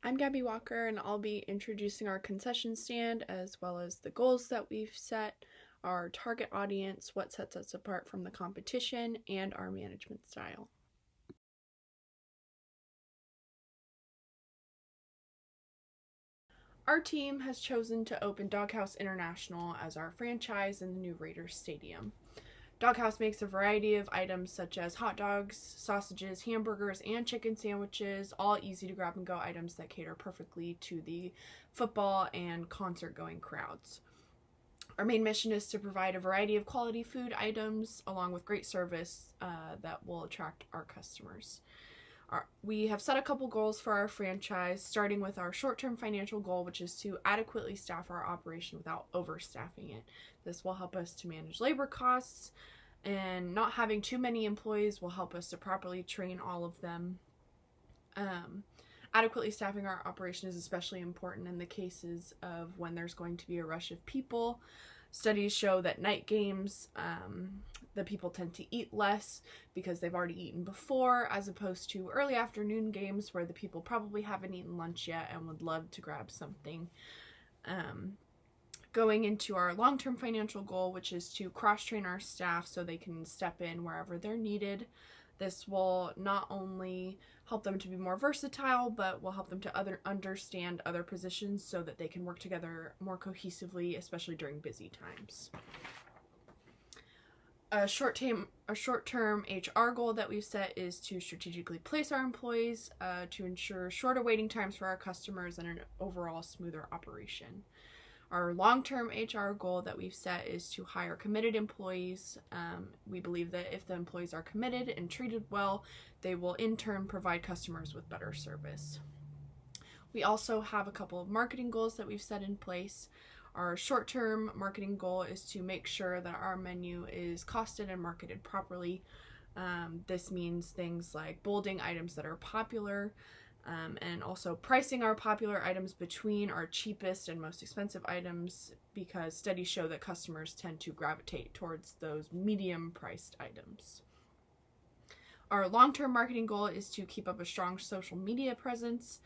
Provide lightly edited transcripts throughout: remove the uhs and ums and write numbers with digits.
I'm Gabby Walker, and I'll be introducing our concession stand as well as the goals that we've set, our target audience, what sets us apart from the competition, and our management style. Our team has chosen to open Doghouse International as our franchise in the new Raiders Stadium. Doghouse makes a variety of items such as hot dogs, sausages, hamburgers, and chicken sandwiches, all easy to grab and go items that cater perfectly to the football and concert going crowds. Our main mission is to provide a variety of quality food items along with great service that will attract our customers. We have set a couple goals for our franchise, starting with our short-term financial goal, which is to adequately staff our operation without overstaffing it. This will help us to manage labor costs, and not having too many employees will help us to properly train all of them. Adequately staffing our operation is especially important in the cases of when there's going to be a rush of people. Studies show that night games, the people tend to eat less because they've already eaten before, as opposed to early afternoon games where the people probably haven't eaten lunch yet and would love to grab something. Going into our long-term financial goal, which is to cross-train our staff so they can step in wherever they're needed. This will not only help them to be more versatile, but will help them to understand other positions so that they can work together more cohesively, especially during busy times. A short-term HR goal that we've set is to strategically place our employees to ensure shorter waiting times for our customers and an overall smoother operation. Our long-term HR goal that we've set is to hire committed employees. We believe that if the employees are committed and treated well, they will in turn provide customers with better service. We also have a couple of marketing goals that we've set in place. Our short-term marketing goal is to make sure that our menu is costed and marketed properly. This means things like bolding items that are popular, and also pricing our popular items between our cheapest and most expensive items, because studies show that customers tend to gravitate towards those medium-priced items. Our long-term marketing goal is to keep up a strong social media presence.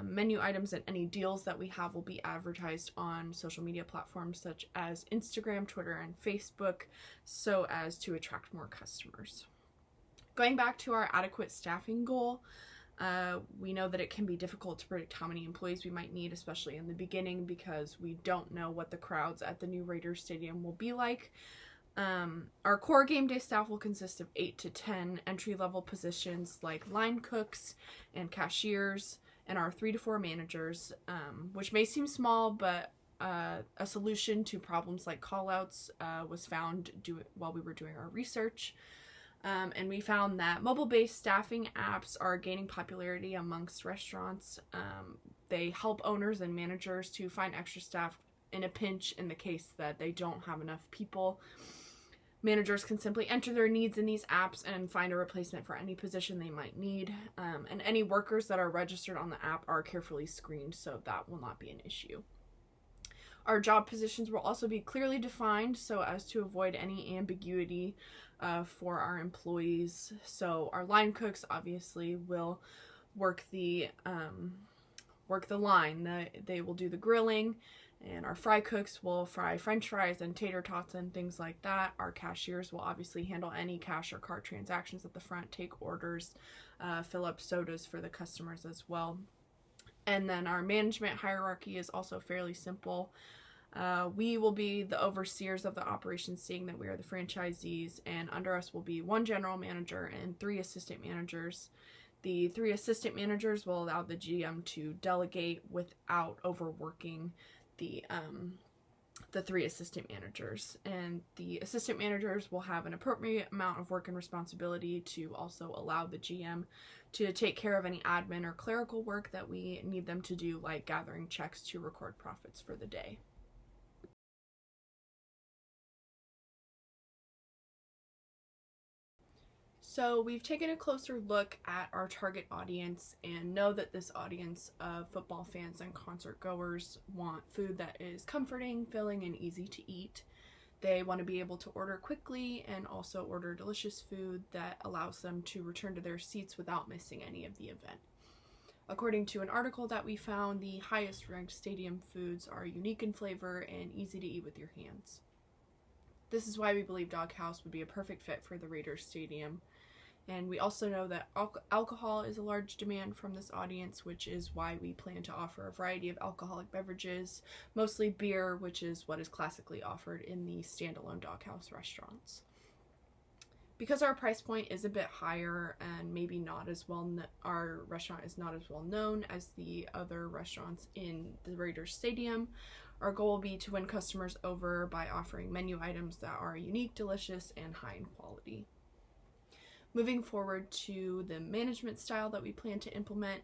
Menu items and any deals that we have will be advertised on social media platforms such as Instagram, Twitter, and Facebook, so as to attract more customers. Going back to our adequate staffing goal, we know that it can be difficult to predict how many employees we might need, especially in the beginning, because we don't know what the crowds at the new Raiders Stadium will be like. Our core game day staff will consist of 8 to 10 entry-level positions like line cooks and cashiers, and our 3 to 4 managers, which may seem small, but a solution to problems like callouts was found while we were doing our research. And we found that mobile-based staffing apps are gaining popularity amongst restaurants. They help owners and managers to find extra staff in a pinch in the case that they don't have enough people. Managers can simply enter their needs in these apps and find a replacement for any position they might need. And any workers that are registered on the app are carefully screened, so that will not be an issue. Our job positions will also be clearly defined so as to avoid any ambiguity for our employees. So our line cooks obviously will work the line. They will do the grilling, and our fry cooks will fry French fries and tater tots and things like that. Our cashiers will obviously handle any cash or card transactions at the front, take orders, fill up sodas for the customers as well. And then our management hierarchy is also fairly simple. We will be the overseers of the operation, seeing that we are the franchisees, and under us will be 1 general manager and 3 assistant managers. The 3 assistant managers will allow the GM to delegate without overworking the 3 assistant managers. And the assistant managers will have an appropriate amount of work and responsibility to also allow the GM to take care of any admin or clerical work that we need them to do, like gathering checks to record profits for the day. So we've taken a closer look at our target audience and know that this audience of football fans and concert goers want food that is comforting, filling, and easy to eat. They want to be able to order quickly and also order delicious food that allows them to return to their seats without missing any of the event. According to an article that we found, the highest ranked stadium foods are unique in flavor and easy to eat with your hands. This is why we believe Doghouse would be a perfect fit for the Raiders Stadium. And we also know that alcohol is a large demand from this audience, which is why we plan to offer a variety of alcoholic beverages, mostly beer, which is what is classically offered in the standalone Doghouse restaurants. Because our price point is a bit higher and maybe not as well, our restaurant is not as well known as the other restaurants in the Raiders Stadium, our goal will be to win customers over by offering menu items that are unique, delicious, and high in quality. Moving forward to the management style that we plan to implement,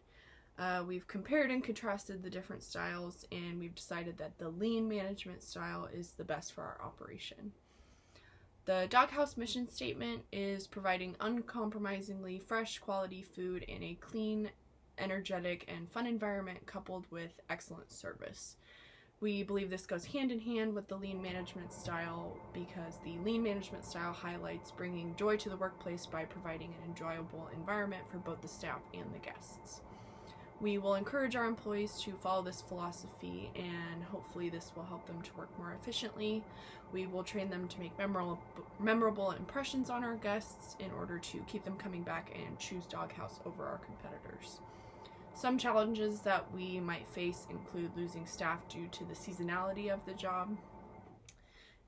we've compared and contrasted the different styles, and we've decided that the lean management style is the best for our operation. The Doghouse mission statement is providing uncompromisingly fresh, quality food in a clean, energetic, and fun environment coupled with excellent service. We believe this goes hand in hand with the lean management style because the lean management style highlights bringing joy to the workplace by providing an enjoyable environment for both the staff and the guests. We will encourage our employees to follow this philosophy, and hopefully this will help them to work more efficiently. We will train them to make memorable impressions on our guests in order to keep them coming back and choose Doghouse over our competitors. Some challenges that we might face include losing staff due to the seasonality of the job.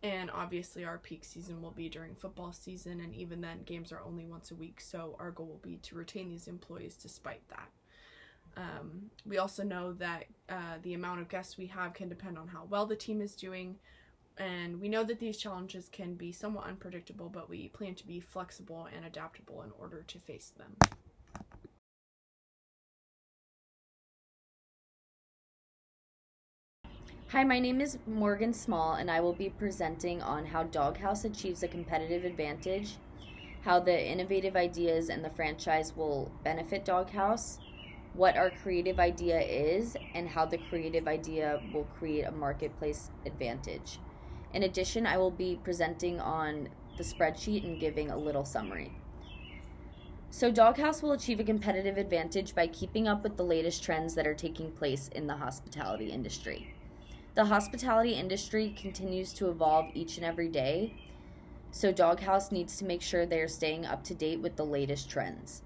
And obviously our peak season will be during football season, and even then games are only once a week, so our goal will be to retain these employees despite that. We also know that the amount of guests we have can depend on how well the team is doing, and we know that these challenges can be somewhat unpredictable, but we plan to be flexible and adaptable in order to face them. Hi, my name is Morgan Small, and I will be presenting on how Doghouse achieves a competitive advantage, how the innovative ideas and the franchise will benefit Doghouse, what our creative idea is, and how the creative idea will create a marketplace advantage. In addition, I will be presenting on the spreadsheet and giving a little summary. So Doghouse will achieve a competitive advantage by keeping up with the latest trends that are taking place in the hospitality industry. The hospitality industry continues to evolve each and every day, so Doghouse needs to make sure they are staying up to date with the latest trends.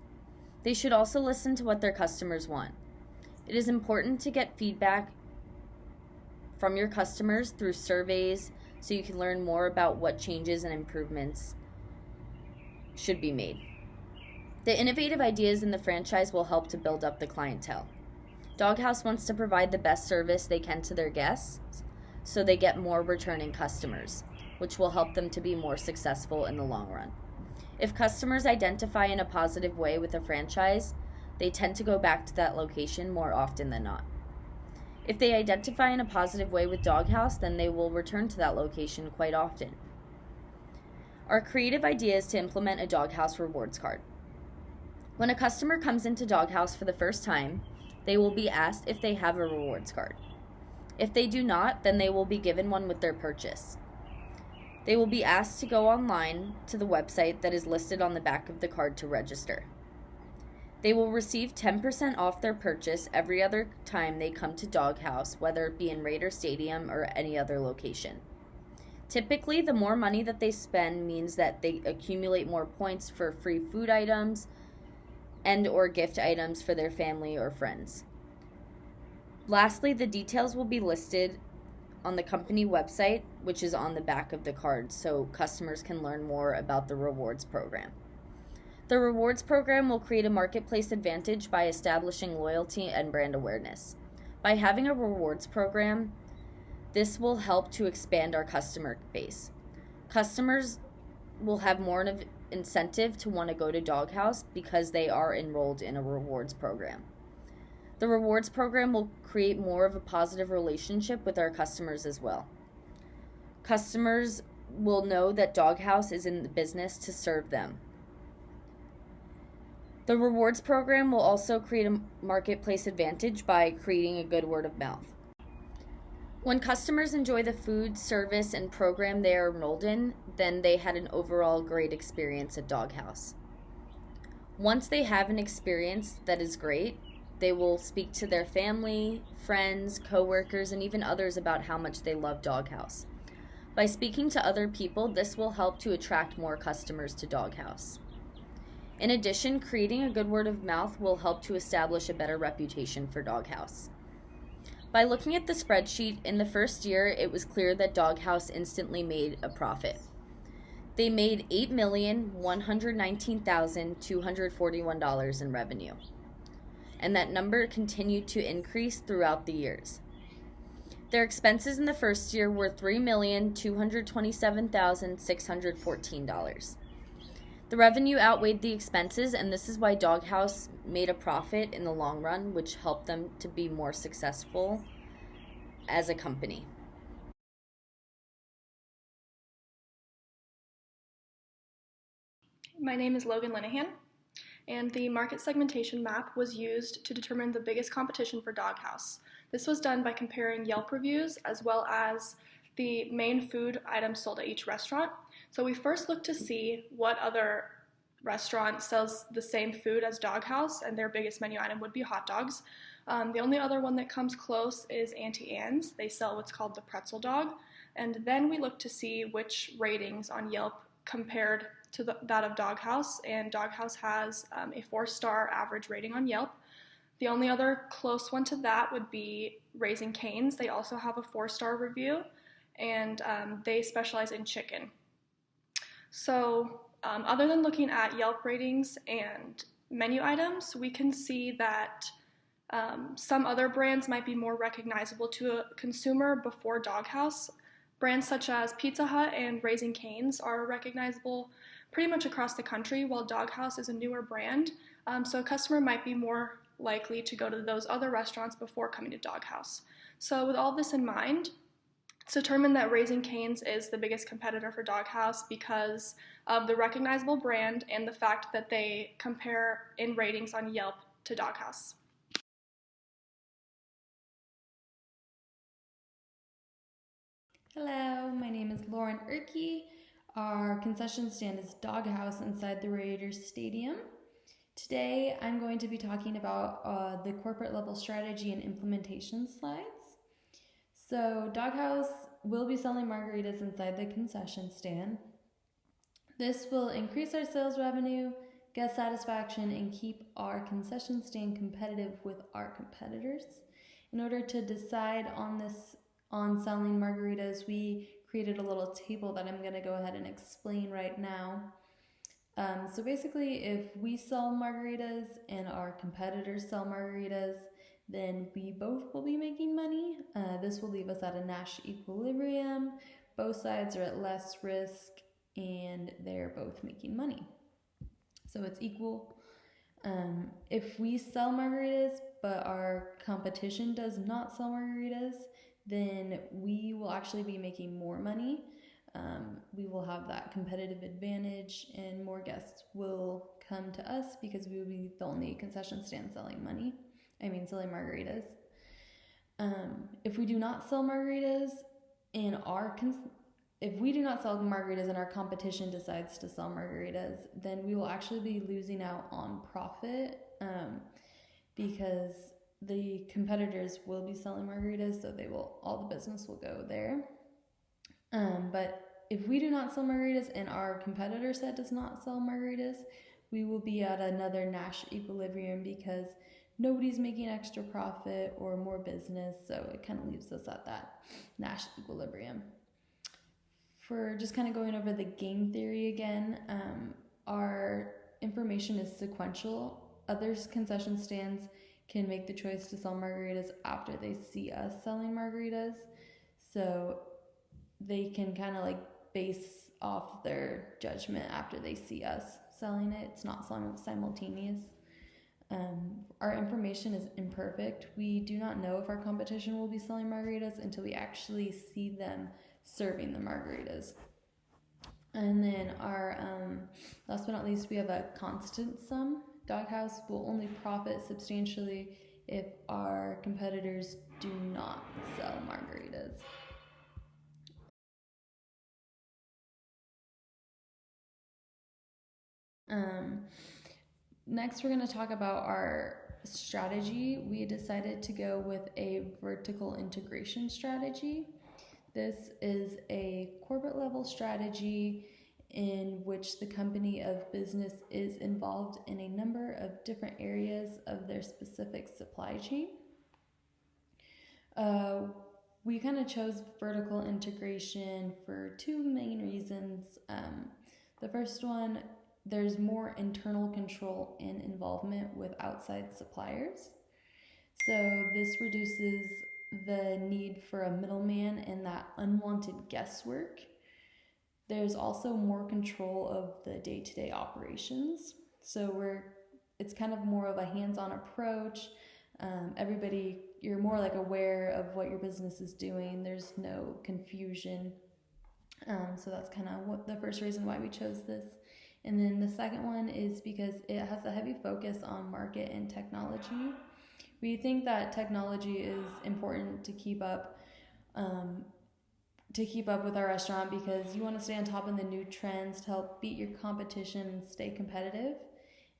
They should also listen to what their customers want. It is important to get feedback from your customers through surveys so you can learn more about what changes and improvements should be made. The innovative ideas in the franchise will help to build up the clientele. Doghouse wants to provide the best service they can to their guests so they get more returning customers, which will help them to be more successful in the long run. If customers identify in a positive way with a franchise, they tend to go back to that location more often than not. If they identify in a positive way with Doghouse, then they will return to that location quite often. Our creative idea is to implement a Doghouse rewards card. When a customer comes into Doghouse for the first time, they will be asked if they have a rewards card. If they do not, then they will be given one with their purchase. They will be asked to go online to the website that is listed on the back of the card to register. They will receive 10% off their purchase every other time they come to Doghouse, whether it be in Raider Stadium or any other location. Typically, the more money that they spend means that they accumulate more points for free food items and or gift items for their family or friends. Lastly, the details will be listed on the company website, which is on the back of the card, so customers can learn more about the rewards program. The rewards program will create a marketplace advantage by establishing loyalty and brand awareness. By having a rewards program, this will help to expand our customer base. Customers will have more of an incentive to want to go to Doghouse because they are enrolled in a rewards program. The rewards program will create more of a positive relationship with our customers as well. Customers will know that Doghouse is in the business to serve them. The rewards program will also create a marketplace advantage by creating a good word of mouth. When customers enjoy the food, service, and program they are enrolled in, then they had an overall great experience at Doghouse. Once they have an experience that is great, They will speak to their family, friends, coworkers, and even others about how much they love Doghouse. By speaking to other people, this will help to attract more customers to Doghouse. In addition, creating a good word of mouth will help to establish a better reputation for Doghouse. By looking at the spreadsheet, in the first year, it was clear that Doghouse instantly made a profit. They made $8,119,241 in revenue, and that number continued to increase throughout the years. Their expenses in the first year were $3,227,614. The revenue outweighed the expenses, and this is why Doghouse made a profit in the long run, which helped them to be more successful as a company. My name is Logan Linehan, and the market segmentation map was used to determine the biggest competition for Doghouse. This was done by comparing Yelp reviews as well as the main food items sold at each restaurant. So we first looked to see what other restaurant sells the same food as Doghouse, and their biggest menu item would be hot dogs. The only other one that comes close is Auntie Anne's. They sell what's called the pretzel dog. And then we looked to see which ratings on Yelp compared to that of Doghouse, and Doghouse has a 4-star average rating on Yelp. The only other close one to that would be Raising Cane's. They also have a 4-star review, and they specialize in chicken. So other than looking at Yelp ratings and menu items, we can see that some other brands might be more recognizable to a consumer before Doghouse. Brands such as Pizza Hut and Raising Cane's are recognizable pretty much across the country, while Doghouse is a newer brand. So a customer might be more likely to go to those other restaurants before coming to Doghouse. So with all this in mind, it's determined that Raising Cane's is the biggest competitor for Doghouse because of the recognizable brand and the fact that they compare in ratings on Yelp to Doghouse. Hello, my name is Lauren Erkey. Our concession stand is Doghouse inside the Raiders Stadium. Today I'm going to be talking about the corporate level strategy and implementation slides. So Doghouse will be selling margaritas inside the concession stand. This will increase our sales revenue, guest satisfaction, and keep our concession stand competitive with our competitors. In order to decide on selling margaritas, we created a little table that I'm going to go ahead and explain right now. So basically, if we sell margaritas and our competitors sell margaritas, then we both will be making money. This will leave us at a Nash equilibrium. Both sides are at less risk and they're both making money. So it's equal. If we sell margaritas but our competition does not sell margaritas, then we will actually be making more money. We will have that competitive advantage and more guests will come to us because we will be the only concession stand selling margaritas. If we do not sell margaritas and if we do not sell margaritas and our competition decides to sell margaritas, then we will actually be losing out on profit because the competitors will be selling margaritas, so all the business will go there. But if we do not sell margaritas and our competitor set does not sell margaritas, we will be at another Nash equilibrium because nobody's making extra profit or more business, so it kind of leaves us at that Nash equilibrium. For just kind of going over the game theory again, our information is sequential. Other concession stands can make the choice to sell margaritas after they see us selling margaritas, so they can kind of base off their judgment after they see us selling it. It's not simultaneous. Our information is imperfect. We do not know if our competition will be selling margaritas until we actually see them serving the margaritas. And then our last but not least, we have a constant sum. Doghouse will only profit substantially if our competitors do not sell margaritas. Next, we're going to talk about our strategy, we decided to go with a vertical integration strategy. This is a corporate level strategy in which the company of business is involved in a number of different areas of their specific supply chain. We kind of chose vertical integration for two main reasons. The first one, there's more internal control and involvement with outside suppliers. So this reduces the need for a middleman and that unwanted guesswork. There's also more control of the day-to-day operations. So it's kind of more of a hands-on approach. You're more like aware of what your business is doing. There's no confusion. So that's kind of the first reason why we chose this. And then the second one is because it has a heavy focus on market and technology. We think that technology is important to keep up with our restaurant because you want to stay on top of the new trends to help beat your competition and stay competitive.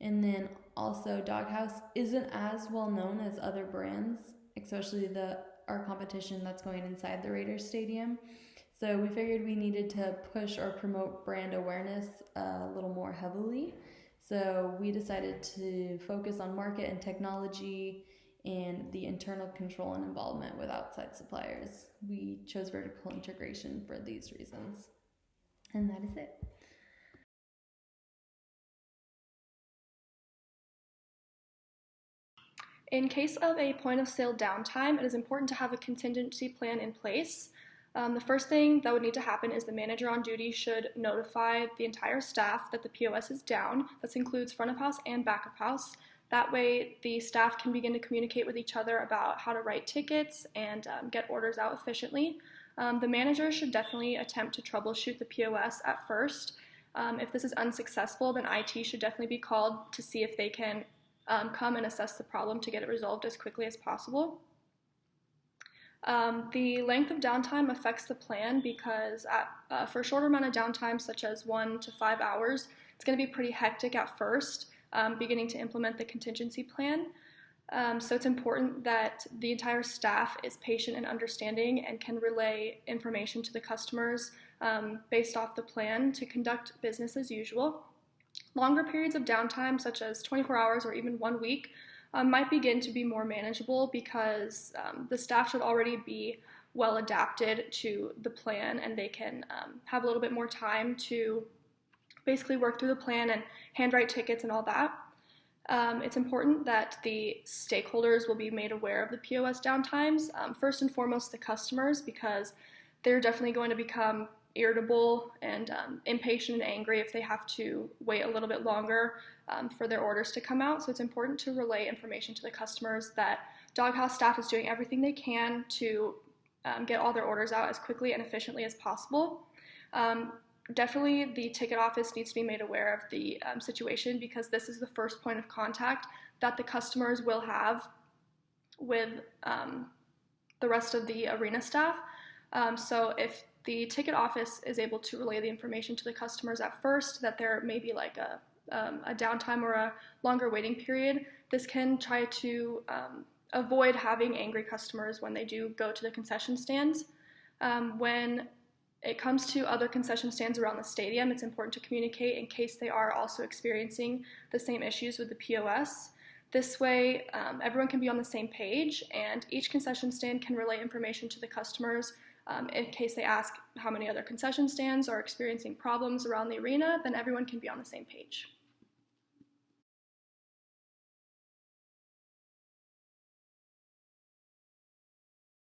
And then also Doghouse isn't as well known as other brands, especially our competition that's going inside the Raiders Stadium. So we figured we needed to push or promote brand awareness a little more heavily. So we decided to focus on market and technology and the internal control and involvement with outside suppliers. We chose vertical integration for these reasons. And that is it. In case of a point of sale downtime, it is important to have a contingency plan in place. The first thing that would need to happen is the manager on duty should notify the entire staff that the POS is down. This includes front of house and back of house. That way, the staff can begin to communicate with each other about how to write tickets and get orders out efficiently. The manager should definitely attempt to troubleshoot the POS at first. If this is unsuccessful, then IT should definitely be called to see if they can come and assess the problem to get it resolved as quickly as possible. The length of downtime affects the plan because for a shorter amount of downtime, such as 1 to 5 hours, it's going to be pretty hectic at first, beginning to implement the contingency plan. So it's important that the entire staff is patient and understanding and can relay information to the customers based off the plan to conduct business as usual. Longer periods of downtime, such as 24 hours or even 1 week, might begin to be more manageable because the staff should already be well adapted to the plan and they can have a little bit more time to basically work through the plan and handwrite tickets and all that. It's important that the stakeholders will be made aware of the POS downtimes. First and foremost, the customers, because they're definitely going to become irritable and impatient and angry if they have to wait a little bit longer for their orders to come out. So it's important to relay information to the customers that Doghouse staff is doing everything they can to get all their orders out as quickly and efficiently as possible. Definitely the ticket office needs to be made aware of the situation because this is the first point of contact that the customers will have with the rest of the arena staff. So if the ticket office is able to relay the information to the customers at first that there may be like a downtime or a longer waiting period, this can try to avoid having angry customers when they do go to the concession stands. When it comes to other concession stands around the stadium, it's important to communicate in case they are also experiencing the same issues with the POS. This way, everyone can be on the same page, and each concession stand can relay information to the customers. In case they ask how many other concession stands are experiencing problems around the arena, then everyone can be on the same page.